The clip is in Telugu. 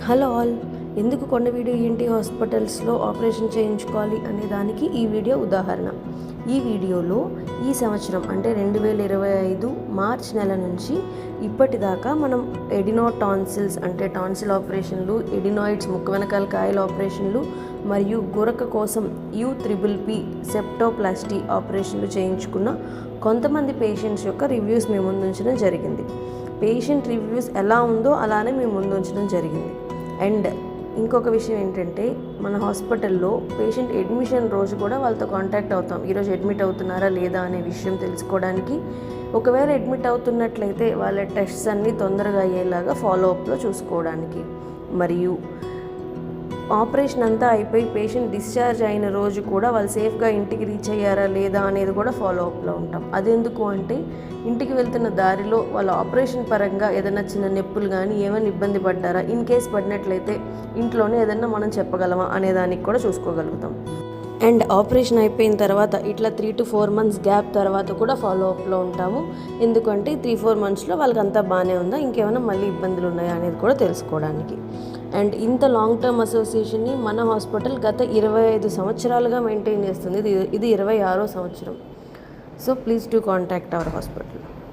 హలో ఆల్, ఎందుకు కొండవీడు ఈఎన్టీ హాస్పిటల్స్లో ఆపరేషన్ చేయించుకోవాలి అనే దానికి ఈ వీడియో ఉదాహరణ. ఈ వీడియోలో ఈ సంవత్సరం అంటే 2025 మార్చ్ నెల నుంచి ఇప్పటిదాకా మనం ఎడినోటాన్సిల్స్ అంటే టాన్సిల్ ఆపరేషన్లు, ఎడినాయిడ్స్ ముక్కు వెనకాల కాయల ఆపరేషన్లు మరియు గురక కోసం UPPP సెప్టోప్లాస్టీ ఆపరేషన్లు చేయించుకున్న కొంతమంది పేషెంట్స్ యొక్క రివ్యూస్ మీ ముందు ఉంచడం జరిగింది. పేషెంట్ రివ్యూస్ ఎలా ఉందో అలానే మీ ముందు ఉంచడం జరిగింది. అండ్ ఇంకొక విషయం ఏంటంటే, మన హాస్పిటల్లో పేషెంట్ అడ్మిషన్ రోజు కూడా వాళ్ళతో కాంటాక్ట్ అవుతాం. ఈరోజు అడ్మిట్ అవుతున్నారా లేదా అనే విషయం తెలుసుకోవడానికి. ఒకవేళ అడ్మిట్ అవుతున్నట్లయితే వాళ్ళ టెస్ట్స్ అన్నీ తొందరగా అయ్యేలాగా ఫాలోఅప్లో చూసుకోవడానికి, మరియు ఆపరేషన్ అంతా అయిపోయి పేషెంట్ డిశ్చార్జ్ అయిన రోజు కూడా వాళ్ళు సేఫ్గా ఇంటికి రీచ్ అయ్యారా లేదా అనేది కూడా ఫాలోఅప్లో ఉంటాం. అదెందుకు అంటే, ఇంటికి వెళ్తున్న దారిలో వాళ్ళ ఆపరేషన్ పరంగా ఏదైనా చిన్న నొప్పులు కానీ ఏమైనా ఇబ్బంది పడ్డారా, ఇన్ కేస్ పడినట్లయితే ఇంట్లోనే ఏదైనా మనం చెప్పగలమా అనే దానికి కూడా చూసుకోగలుగుతాం. అండ్ ఆపరేషన్ అయిపోయిన తర్వాత ఇట్లా 3 to 4 months గ్యాప్ తర్వాత కూడా ఫాలోఅప్లో ఉంటాము. ఎందుకంటే 3-4 monthsలో వాళ్ళకి అంతా బాగానే ఉందా, ఇంకేమైనా మళ్ళీ ఇబ్బందులు ఉన్నాయా అనేది కూడా తెలుసుకోవడానికి. అండ్ ఇంత లాంగ్ టర్మ్ అసోసియేషన్ని మన హాస్పిటల్ గత 25 సంవత్సరాలుగా మెయింటైన్ చేస్తుంది. ఇది 26వ సంవత్సరం. So please to contact our hospital.